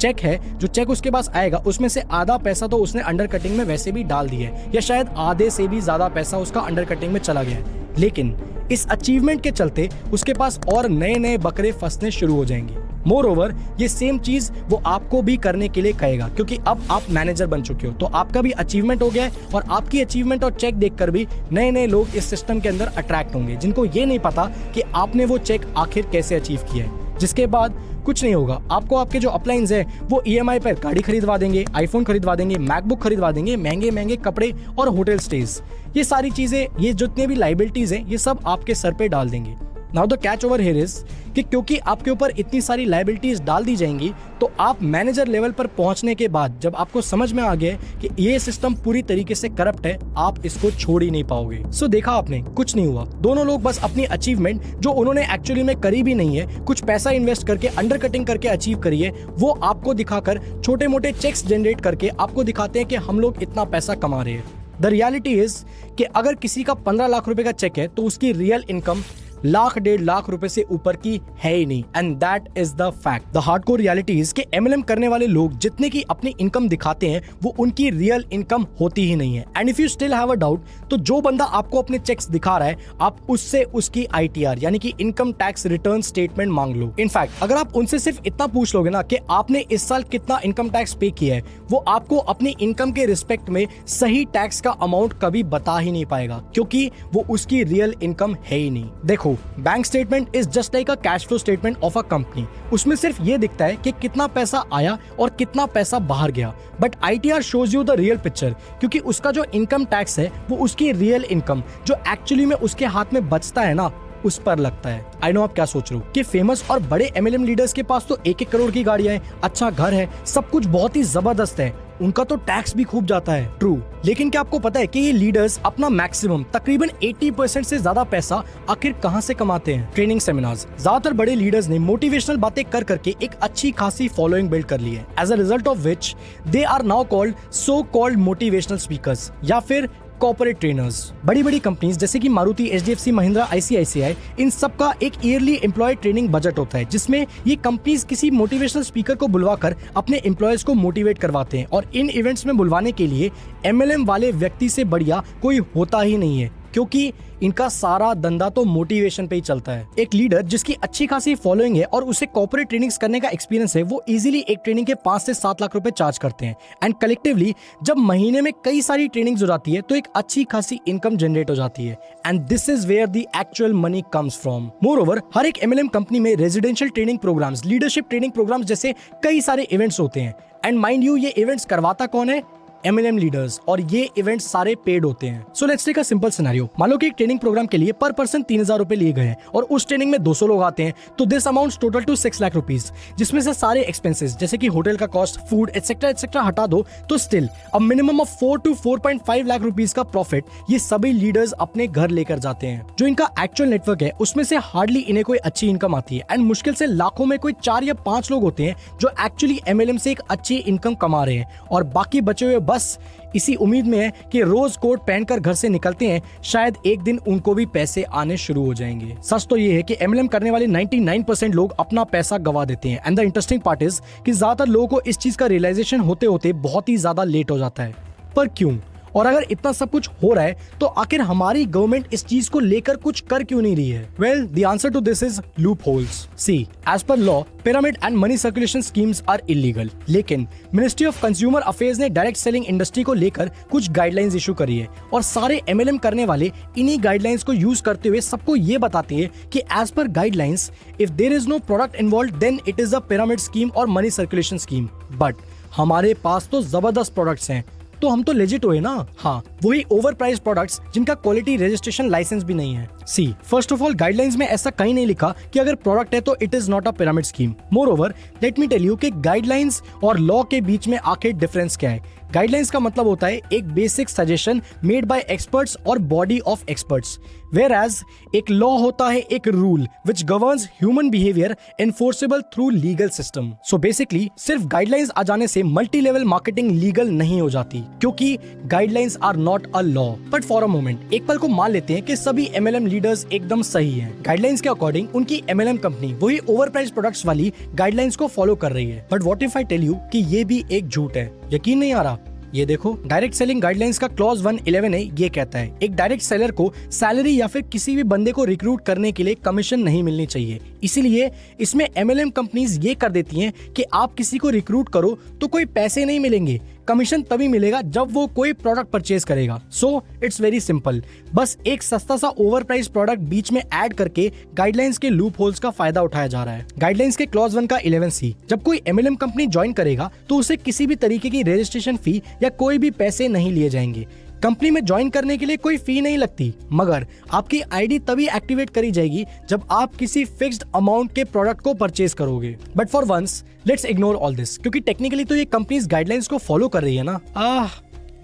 चेक उसके पास आएगा उसमें से आधा पैसा तो उसने अंडर कटिंग में वैसे भी डाल दिया है, या शायद आधे से भी ज्यादा पैसा उसका अंडर कटिंग में चला गया है। लेकिन इस अचीवमेंट के चलते उसके पास और नए नए बकरे फंसने शुरू हो जाएंगे। मोर ओवर ये सेम चीज वो आपको भी करने के लिए कहेगा, क्योंकि अब आप मैनेजर बन चुके हो, तो आपका भी अचीवमेंट हो गया है और आपकी अचीवमेंट और चेक देखकर भी नए नए लोग इस सिस्टम के अंदर अट्रैक्ट होंगे, जिनको ये नहीं पता कि आपने वो चेक आखिर कैसे अचीव किया है। जिसके बाद कुछ नहीं होगा, आपको आपके जो अपलाइंस है वो EMI पर गाड़ी खरीदवा देंगे, आईफोन खरीदवा देंगे, मैकबुक खरीदवा देंगे, महंगे महंगे कपड़े और होटल स्टेज, ये सारी चीजें, ये जितने भी लाइबिलिटीज हैं, ये सब आपके सर पे डाल देंगे। Now the catch over here is कि क्योंकि आपके ऊपर इतनी सारी लाइबिलिटीज डाल दी जाएंगी, तो आप मैनेजर लेवल पर पहुंचने के बाद जब आपको समझ में आ गया कि ये सिस्टम पूरी तरीके से करप्ट है, आप इसको छोड़ ही नहीं पाओगे। सो देखा आपने, कुछ नहीं हुआ, दोनों लोग बस अपनी अचीवमेंट जो उन्होंने एक्चुअली में करी भी नहीं है, कुछ पैसा इन्वेस्ट करके अंडर कटिंग करके अचीव करी है, वो आपको दिखाकर छोटे मोटे चेक्स जनरेट करके आपको दिखाते हैं कि हम लोग इतना पैसा कमा रहे हैं। द रियलिटी इज कि अगर किसी का 15 लाख रुपए का चेक है तो उसकी रियल इनकम लाख 1.5 लाख रुपए से ऊपर की है ही नहीं, and that is the fact. The hardcore reality is कि MLM करने वाले लोग जितने की अपनी इनकम दिखाते हैं वो उनकी रियल इनकम होती ही नहीं है। And if you still have a doubt, तो जो बंदा आपको अपने चेक्स दिखा रहा है, आप उससे उसकी ITR यानी कि इनकम टैक्स रिटर्न स्टेटमेंट मांग लो। इनफैक्ट अगर आप उनसे सिर्फ इतना पूछ लोगे ना कि आपने इस साल कितना इनकम टैक्स पे किया है, वो आपको अपनी इनकम के रिस्पेक्ट में सही टैक्स का अमाउंट कभी बता ही नहीं पाएगा, क्योंकि वो उसकी रियल इनकम है ही नहीं। देखो, bank statement is just like a cash flow statement of a company. उसमें सिर्फ ये दिखता है कि कितना पैसा आया और कितना पैसा बाहर गया, but ITR shows you the real picture, क्योंकि उसका जो इनकम टैक्स है वो उसकी रियल इनकम जो एक्चुअली में उसके हाथ में बचता है ना, उस पर लगता है। आई नो आप क्या सोच रहे हो कि फेमस और बड़े MLM लीडर्स के पास तो 1-1 करोड़ की गाड़ियां हैं, अच्छा घर है, सब कुछ बहुत ही जबरदस्त है, उनका तो टैक्स भी खूब जाता है। ट्रू, लेकिन क्या आपको पता है कि ये लीडर्स अपना मैक्सिमम तकरीबन 80% से ज्यादा पैसा आखिर कहां से कमाते हैं? Training seminars. ज्यादातर बड़े लीडर्स ने मोटिवेशनल बातें कर करके एक अच्छी खासी फॉलोइंग बिल्ड कर ली है, as a result of which they are now called so called motivational speakers या फिर कॉर्पोरेट ट्रेनर्स। बड़ी बड़ी कंपनीज जैसे कि मारुति, HDFC, महिंद्रा, ICICI, इन सब का एक ईयरली एम्प्लॉय ट्रेनिंग बजट होता है, जिसमें ये कंपनीज किसी मोटिवेशनल स्पीकर को बुलवाकर अपने एम्प्लॉयज को मोटिवेट करवाते हैं। और इन इवेंट्स में बुलवाने के लिए MLM वाले व्यक्ति से बढ़िया कोई होता ही नहीं है, क्योंकि इनका सारा धंधा तो मोटिवेशन पे ही चलता है। एक लीडर जिसकी अच्छी खासी फॉलोइंग है और उसे कॉर्पोरेट ट्रेनिंग्स करने का एक्सपीरियंस है, वो इजीली एक ट्रेनिंग के 5 से 7 लाख रुपए चार्ज करते हैं। एंड कलेक्टिवली जब महीने में कई सारी ट्रेनिंग्स हो जाती है तो एक अच्छी खासी इनकम जनरेट हो जाती है, and this is where the actual money comes from. Moreover, हर एक MLM कंपनी में residential training programs, leadership training programs जैसे कई सारे इवेंट्स होते हैं। एंड माइंड यू, ये इवेंट्स करवाता कौन है? MLM लीडर्स, और ये इवेंट्स सारे पेड होते हैं। So let's take a simple scenario. मान लो कि एक ट्रेनिंग प्रोग्राम के लिए पर पर्सन 3000 रुपए लिए गए हैं और उस ट्रेनिंग में 200 लोग आते हैं, तो this amount total two 6 lakh rupees, जिसमें से सारे एक्सपेंसेस जैसे कि होटल का कॉस्ट, फूड एटसेट्रा हटा दो, तो still a minimum of 4 to 4.5 lakh rupees का प्रॉफिट ये सभी लीडर्स अपने घर लेकर जाते हैं। जो इनका एक्चुअल नेटवर्क है उसमें से हार्डली इन्हें कोई अच्छी इनकम आती है, एंड मुश्किल से लाखों में कोई 4 या 5 लोग होते हैं जो एक्चुअली MLM से एक अच्छी इनकम कमा रहे हैं, और बाकी बचे हुए बस इसी उम्मीद में है कि रोज कोट पहनकर घर से निकलते हैं, शायद एक दिन उनको भी पैसे आने शुरू हो जाएंगे। सच तो ये है कि MLM करने वाले 99% लोग अपना पैसा गवा देते हैं, and the interesting part is कि ज्यादातर लोगों को इस चीज का रियलाइजेशन होते होते बहुत ही ज्यादा लेट हो जाता है। पर क्यों? और अगर इतना सब कुछ हो रहा है तो आखिर हमारी गवर्नमेंट इस चीज को लेकर कुछ कर क्यों नहीं रही है? Well, the answer to this is loopholes. See, as per law pyramid and money circulation schemes are illegal, लेकिन मिनिस्ट्री ऑफ कंज्यूमर अफेयर्स ने डायरेक्ट सेलिंग इंडस्ट्री को लेकर कुछ गाइडलाइंस इशू करी है, और सारे MLM करने वाले इन्हीं गाइडलाइंस को यूज करते हुए सबको ये बताते हैं कि as per guidelines if there is no product involve then it is a pyramid scheme और मनी सर्कुलेशन स्कीम। बट हमारे पास तो जबरदस्त प्रोडक्ट्स हैं, तो हम तो लेजिट हुए ना। हाँ, वही ओवर प्राइस प्रोडक्ट्स जिनका क्वालिटी रजिस्ट्रेशन लाइसेंस भी नहीं है। सी, फर्स्ट ऑफ ऑल गाइडलाइंस में ऐसा कहीं नहीं लिखा कि अगर प्रोडक्ट है तो it is not a pyramid scheme. Moreover, let me tell you कि गाइडलाइंस और लॉ के बीच में आखिर डिफरेंस क्या है। गाइडलाइंस का मतलब होता है एक basic suggestion made by experts और बॉडी ऑफ एक्सपर्ट्स, whereas एक लॉ होता है एक rule which governs human behavior enforceable through legal system. So basically सिर्फ गाइडलाइंस आ जाने से मल्टी लेवल मार्केटिंग लीगल नहीं हो जाती, क्योंकि guidelines are not a law. But for a moment एक पल को मान लेते हैं कि सभी MLM लीडर्स एकदम सही हैं। गाइडलाइंस के अकॉर्डिंग उनकी MLM कंपनी वही ओवर प्राइस प्रोडक्ट्स वाली गाइडलाइंस को फॉलो कर रही है। But what if I tell you कि ये भी एक झूठ है? यकीन नहीं आ रहा? ये देखो, डायरेक्ट सेलिंग गाइडलाइंस का क्लॉज 111 है, ये कहता है एक डायरेक्ट सेलर को सैलरी या फिर किसी भी बंदे को रिक्रूट करने के लिए कमीशन नहीं मिलनी चाहिए। इसीलिए इसमें MLM कंपनीज ये कर देती हैं कि आप किसी को रिक्रूट करो तो कोई पैसे नहीं मिलेंगे, कमीशन तभी मिलेगा जब वो कोई प्रोडक्ट परचेज करेगा। सो इट्स वेरी सिंपल, बस एक सस्ता सा ओवर प्राइस प्रोडक्ट बीच में ऐड करके गाइडलाइंस के लूप होल्स का फायदा उठाया जा रहा है। गाइडलाइंस के क्लॉज 1 का 11C, जब कोई MLM कंपनी ज्वाइन करेगा तो उसे किसी भी तरीके की रजिस्ट्रेशन फी या कोई भी पैसे नहीं लिए जाएंगे। कंपनी में ज्वाइन करने के लिए कोई फी नहीं लगती, मगर आपकी आईडी तभी एक्टिवेट करी जाएगी जब आप किसी फिक्स्ड अमाउंट के प्रोडक्ट को परचेज करोगे। But for once let's ignore all this, क्योंकि टेक्निकली तो ये कंपनीज गाइडलाइंस को फॉलो कर रही है ना।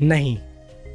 नहीं,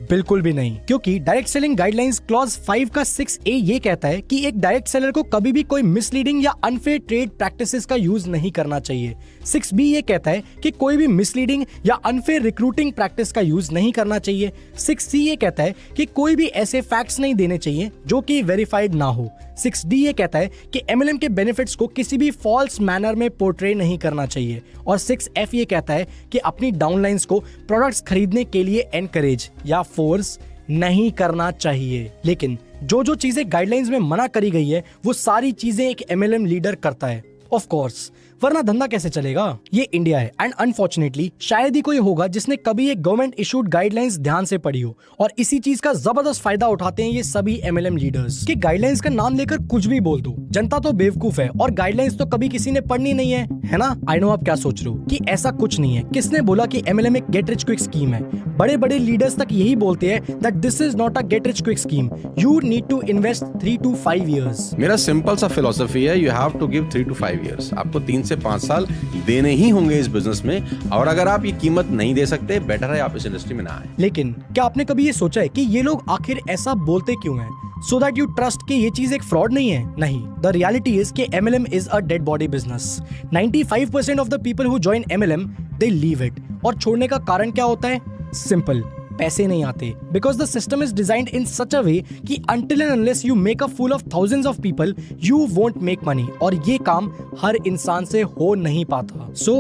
बिल्कुल भी नहीं, क्योंकि डायरेक्ट सेलिंग गाइडलाइंस क्लॉज 5 का 6A ये कहता है कि एक डायरेक्ट सेलर को कभी भी कोई मिसलीडिंग या अनफेयर ट्रेड प्रैक्टिसेस का यूज नहीं करना चाहिए। 6B ये कहता है कि कोई भी मिसलीडिंग या अनफेयर रिक्रूटिंग प्रैक्टिस का यूज नहीं करना चाहिए। 6C ये कहता है कि कोई भी ऐसे फैक्ट्स नहीं देने चाहिए जो कि वेरीफाइड ना हो। 6D ये कहता है कि MLM के बेनिफिट्स को किसी भी फॉल्स मैनर में पोर्ट्रे नहीं करना चाहिए। और 6F ये कहता है कि अपनी डाउनलाइंस को प्रोडक्ट्स खरीदने के लिए एनकरेज या फोर्स नहीं करना चाहिए। लेकिन जो चीजें गाइडलाइंस में मना करी गई है वो सारी चीजें एक MLM लीडर करता है, ऑफ कोर्स, वरना धंधा कैसे चलेगा। ये इंडिया है एंड अनफॉर्चुनेटली शायद ही कोई होगा जिसने कभी ये गवर्नमेंट इशूड गाइडलाइंस ध्यान से पढ़ी हो, और इसी चीज का जबरदस्त फायदा उठाते हैं ये सभी MLM लीडर्स कि गाइडलाइंस का नाम लेकर कुछ भी बोल दो। जनता तो बेवकूफ है और गाइडलाइंस तो कभी किसी ने पढ़नी नहीं है ना। आई नो आप क्या सोच रहे हो कि ऐसा कुछ नहीं है, किसने बोला कि MLM एक गेट रिच क्विक स्कीम है। बड़े बड़े लीडर्स तक यही बोलते हैं that this is not a get rich quick scheme, you need to invest 3 to 5 years। मेरा सिंपल सा फिलॉसफी है, you have to give 3 to 5 years। आपको 3 से 5 साल देने ही होंगे इस बिजनेस में, और अगर आप ये कीमत नहीं दे सकते, बेटर है आप इस इंडस्ट्री में ना आए। लेकिन क्या आपने कभी ये सोचा है कि ये लोग आखिर ऐसा बोलते क्यों हैं? So that you trust कि ये चीज एक फ्रॉड नहीं है? नहीं, the reality is कि MLM is a dead body business। 95% of the people who join MLM they leave it। और छोड़ने का कारण क्या होता है? सिंपल, पैसे नहीं आते। Because the system is designed in such a way कि until and unless you make a fool of thousands of people, you won't make money। और ये काम हर इंसान से हो नहीं पाता। So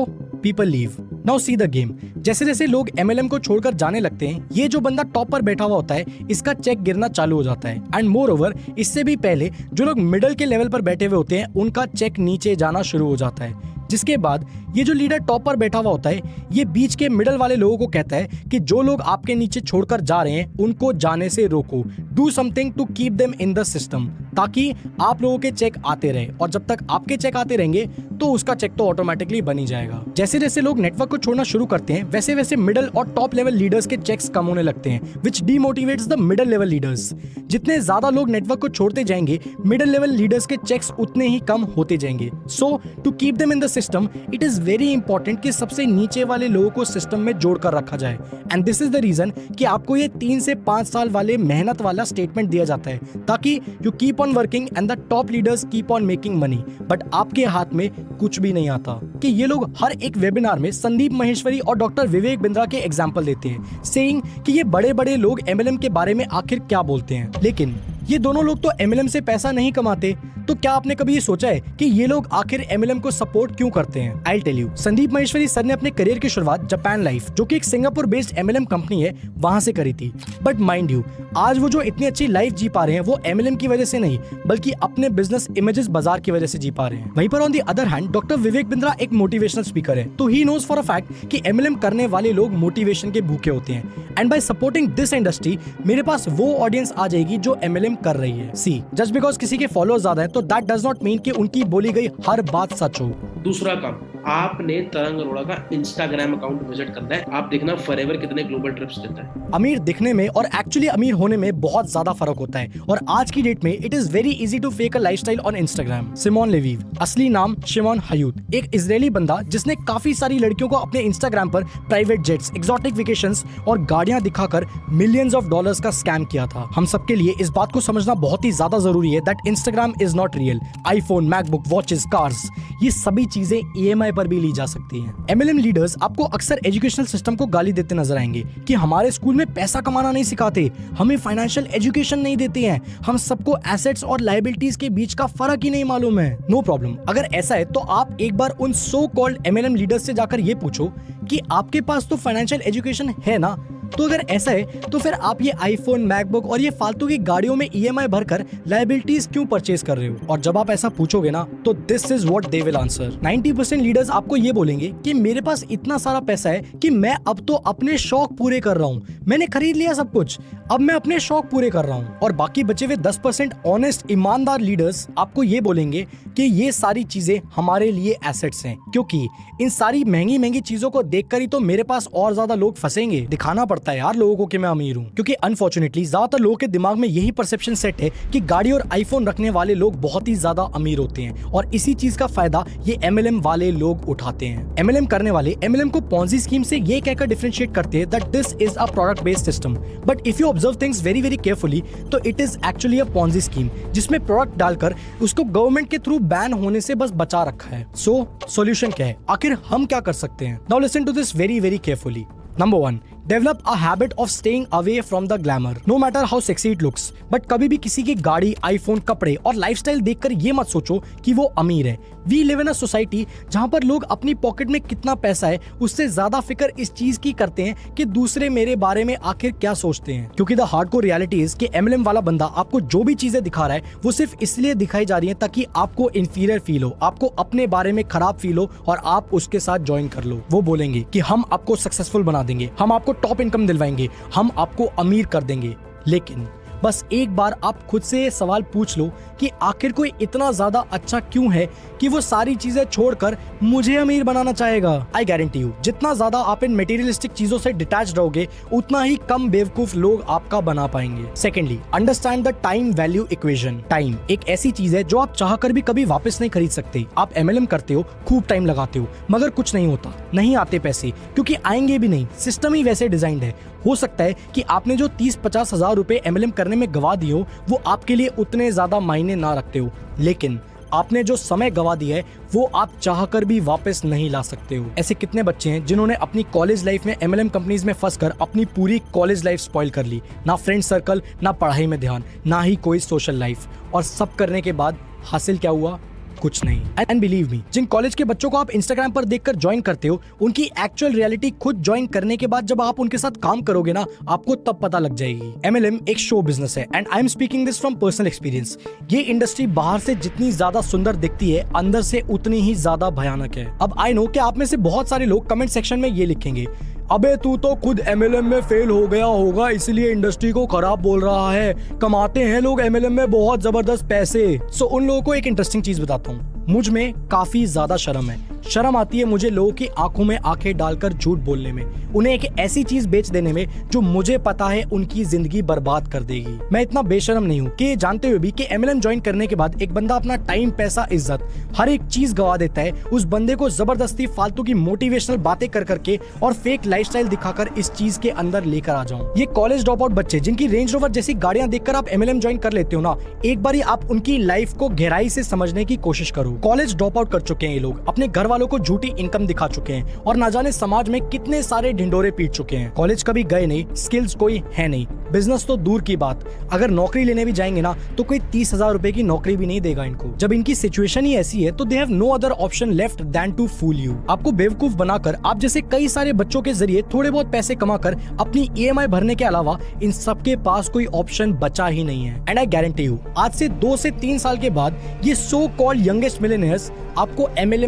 people leave। Now see the game। जैसे जैसे लोग MLM को छोड़कर जाने लगते हैं, ये जो बंदा टॉप पर बैठा हुआ होता है इसका चेक गिरना चालू हो जाता है। एंड मोर ओवर, इससे भी पहले जो लोग मिडल के लेवल पर बैठे हुए होते हैं उनका चेक नीचे जाना शुरू हो जाता है। जिसके बाद ये जो लीडर टॉप पर बैठा हुआ होता है ये बीच के मिडल वाले लोगों को कहता है कि जो लोग आपके नीचे छोड़कर जा रहे हैं उनको जाने से रोको। Do something to keep them in the system, ताकि आप लोगों के चेक आते रहे, और जब तक आपके चेक आते रहेंगे तो उसका चेक तो ऑटोमेटिकली बन ही जाएगा। जैसे जैसे लोग नेटवर्क को छोड़ना शुरू करते हैं वैसे वैसे मिडल और टॉप लेवल लीडर्स के चेक्स कम होने लगते हैं, which demotivates the middle level leaders. जितने ज्यादा लोग नेटवर्क को छोड़ते जाएंगे मिडल लेवल लीडर्स के चेक्स उतने ही कम होते जाएंगे। So to keep them in the system it is very important कि सबसे नीचे वाले लोगों को सिस्टम में जोड़कर रखा जाए। And this is the reason कि आपको ये 3 से 5 साल वाले मेहनत वाला स्टेटमेंट दिया जाता है, ताकि you keep on working and the top leaders keep on making money. But आपके हाथ में कुछ भी नहीं आता। कि ये लोग हर एक वेबिनार में संदीप महेश्वरी और डॉक्टर विवेक बिंद्रा के एग्जाम्पल देते हैं, सेइंग कि ये बड़े बड़े लोग MLM के बारे में आखिर क्या बोलते हैं। लेकिन ये दोनों लोग तो MLM से पैसा नहीं कमाते, तो क्या आपने कभी ये सोचा है कि ये लोग आखिर MLM को सपोर्ट क्यों करते हैं? I tell you. Sandeep Maheshwari sir ने अपने करियर की शुरुआत जापान लाइफ, जो कि एक सिंगापुर बेस्ड MLM कंपनी है, वहां से करी थी। बट माइंड यू, आज वो जो इतनी अच्छी लाइफ जी पा रहे हैं वो MLM की वजह से नहीं, बल्कि अपने बिजनेस इमेजेस बाजार की वजह से जी पा रहे हैं। वहीं पर on the other hand doctor Vivek Bindra एक मोटिवेशनल स्पीकर है, तो he knows for a fact कि MLM करने वाले लोग मोटिवेशन के भूखे होते हैं। And bye supporting this industry मेरे पास वो ऑडियंस आ जाएगी जो MLM कर रही है। सी, जस्ट बिकॉज किसी के फॉलोअर्स ज्यादा है तो दैट डज नॉट मीन कि उनकी बोली गई हर बात सच हो। दूसरा काम, आपने तरंग अरोड़ा का इंस्टाग्राम अकाउंट विजिट करना है। आप देखना फॉरएवर कितने ग्लोबल ट्रिप्स देता है। अमीर दिखने में और एक्चुअली अमीर होने में बहुत ज्यादा फर्क होता है, और आज की डेट में it is very easy to fake a lifestyle on Instagram. Simon Leviev, असली नाम शिमोन हयूत, एक इजरायली बंदा जिसने काफी सारी लड़कियों को अपने इंस्टाग्राम पर प्राइवेट जेट्स, एक्सोटिक वेकेशंस और गाड़ियां दिखाकर मिलियंस ऑफ डॉलर्स का स्कैम किया था। हम सबके लिए इस बात को समझना बहुत ही ज्यादा जरूरी है that Instagram is not real. IPhone, MacBook, watches, cars, ये सभी चीजें EMI पर भी ली जा सकती है। MLM लीडर्स आपको अक्सर एजुकेशनल सिस्टम को गाली देते नजर आएंगे कि हमारे स्कूल में पैसा कमाना नहीं सिखाते, हमें फाइनेंशियल एजुकेशन नहीं देते हैं, हम सबको एसेट्स और लायबिलिटीज के बीच का फर्क ही नहीं मालूम है। नो प्रॉब्लम, अगर ऐसा है तो आप एक बार उन सो कॉल्ड MLM लीडर्स से जाकर ये पूछो कि आपके पास तो फाइनेंशियल एजुकेशन है ना। तो अगर ऐसा है तो फिर आप ये आईफोन, मैकबुक और ये फालतू की गाड़ियों में EMI भरकर लायबिलिटीज क्यों परचेज कर रहे हो? और जब आप ऐसा पूछोगे ना तो this is what they will answer. 90% leaders आपको ये बोलेंगे कि मेरे पास इतना सारा पैसा है कि मैं अब तो अपने शौक पूरे कर रहा हूँ, मैंने खरीद लिया सब कुछ, अब मैं अपने शौक पूरे कर रहा हूँ। और बाकी बचे हुए 10% ऑनेस्ट ईमानदार लीडर्स आपको ये बोलेंगे कि ये सारी चीजें हमारे लिए एसेट्स हैं, क्योंकि इन सारी महंगी महंगी चीजों को देखकर ही तो मेरे पास और ज्यादा लोग फंसेंगे। दिखाना पड़ता है यार लोगों को कि मैं अमीर हूँ, क्योंकि अनफॉर्चुनेटली ज्यादातर लोगों के दिमाग में यही परसेप्शन सेट है कि गाड़ी और आईफोन रखने वाले लोग बहुत ही ज्यादा अमीर होते हैं, और इसी चीज का फायदा ये MLM वाले लोग उठाते हैं। MLM करने वाले MLM को पॉन्जी स्कीम से ये कहकर डिफरेंशिएट करते हैं that this is a product based system, but if you observe things very very carefully तो it is actually a Ponzi scheme जिसमें प्रोडक्ट डालकर उसको गवर्नमेंट के थ्रू बैन होने से बस बचा रखा है। सो सॉल्यूशन क्या है? आखिर हम क्या कर सकते हैं? Now listen to this very very carefully. Number 1, develop a habit of staying away from the glamour. No matter how sexy it looks, but कभी भी किसी की गाड़ी, आईफोन, कपड़े और लाइफस्टाइल देखकर ये मत सोचो कि वो अमीर है। We live in a society जहाँ पर लोग अपनी पॉकेट में कितना पैसा है उससे ज्यादा फिक्र इस चीज की करते हैं कि दूसरे मेरे बारे में आखिर क्या सोचते हैं, क्योंकि द हार्डकोर रियलिटी इज कि MLM वाला बंदा आपको जो भी चीजें दिखा रहा है वो सिर्फ इसलिए दिखाई जा रही है ताकि आपको इंफीरियर फील हो, आपको अपने बारे में खराब फील हो और आप उसके साथ ज्वाइन कर लो। वो बोलेंगे कि हम आपको सक्सेसफुल बना देंगे, हम आपको टॉप इनकम दिलवाएंगे, हम आपको अमीर कर देंगे। लेकिन बस एक बार आप खुद से ये सवाल पूछ लो कि आखिर कोई इतना ज्यादा अच्छा क्यों है कि वो सारी चीजें छोड़कर मुझे अमीर बनाना चाहेगा। आई गारंटी यू जितना ज्यादा आप इन मटेरियलिस्टिक चीजों से डिटैच्ड रहोगे उतना ही कम बेवकूफ लोग आपका बना पाएंगे। Secondly, understand the time value equation. Time एक ऐसी चीज है जो आप चाहकर भी कभी वापस नहीं खरीद सकते। आप MLM करते हो, खूब टाइम लगाते हो, मगर कुछ नहीं होता, नहीं आते पैसे, क्योंकि आएंगे भी नहीं, सिस्टम ही वैसे डिजाइंड है। हो सकता है कि आपने जो 30-50 हजार रुपए MLM करने में गवा दिए हो वो आपके लिए उतने ज्यादा मायने ना रखते हो, लेकिन आपने जो समय गवा दिया है वो आप चाहकर भी वापस नहीं ला सकते हो। ऐसे कितने बच्चे हैं जिन्होंने अपनी कॉलेज लाइफ में MLM कंपनीज में फंसकर अपनी पूरी कॉलेज लाइफ स्पॉइल कर ली, ना फ्रेंड सर्कल, ना पढ़ाई में ध्यान, ना ही कोई सोशल लाइफ, और सब करने के बाद हासिल क्या हुआ? कुछ नहीं। एंड बिलीव मी, जिन कॉलेज के बच्चों को आप इंस्टाग्राम पर देखकर ज्वाइन करते हो उनकी एक्चुअल रियलिटी खुद ज्वाइन करने के बाद जब आप उनके साथ काम करोगे ना आपको तब पता लग जाएगी। MLM एक शो बिजनेस है and I am speaking this from personal experience. ये इंडस्ट्री बाहर से जितनी ज्यादा सुंदर दिखती है अंदर से उतनी ही ज्यादा भयानक है। अब आई नो कि आप में से बहुत सारे लोग कमेंट सेक्शन में ये लिखेंगे, अबे तू तो खुद MLM में फेल हो गया होगा इसलिए इंडस्ट्री को खराब बोल रहा है, कमाते हैं लोग MLM में बहुत जबरदस्त पैसे। सो उन लोगों को एक इंटरेस्टिंग चीज बताता हूँ, मुझ में काफी ज्यादा शर्म है। शर्म आती है मुझे लोगों की आंखों में आंखें डालकर झूठ बोलने में, उन्हें एक ऐसी चीज बेच देने में जो मुझे पता है उनकी जिंदगी बर्बाद कर देगी। मैं इतना बेशर्म नहीं हूँ कि जानते हुए भी कि MLM ज्वाइन करने के बाद एक बंदा अपना टाइम, पैसा, इज्जत, हर एक चीज गवा देता है उस बंदे को जबरदस्ती फालतू की मोटिवेशनल बातें कर करके और फेक लाइफस्टाइल दिखाकर इस चीज के अंदर लेकर आ जाऊं। ये कॉलेज ड्रॉप आउट बच्चे जिनकी रेंज रोवर जैसी गाड़ियां देखकर आप MLM ज्वाइन कर लेते हो ना, एक बार आप उनकी लाइफ को गहराई से समझने की कोशिश करो। कॉलेज ड्रॉप आउट कर चुके हैं ये लोग, अपने घर वालों को झूठी इनकम दिखा चुके हैं और ना जाने समाज में कितने सारे ढिंडोरे पीट चुके हैं। कॉलेज कभी गए नहीं, स्किल्स कोई है नहीं, बिजनेस तो दूर की बात, अगर नौकरी लेने भी जाएंगे ना तो कोई 30,000 रुपए की नौकरी भी नहीं देगा इनको। जब इनकी सिचुएशन ही ऐसी है तो they have no other option left then to fool you. आपको बेवकूफ बनाकर आप जैसे कई सारे बच्चों के जरिए थोड़े बहुत पैसे कमाकर अपनी EMI भरने के अलावा इन सबके पास कोई ऑप्शन बचा ही नहीं है। एंड आई गारंटी यू आज से 2 से 3 साल के बाद ये सो कॉल्ड यंगेस्ट मिलियनेयर्स आपको MLM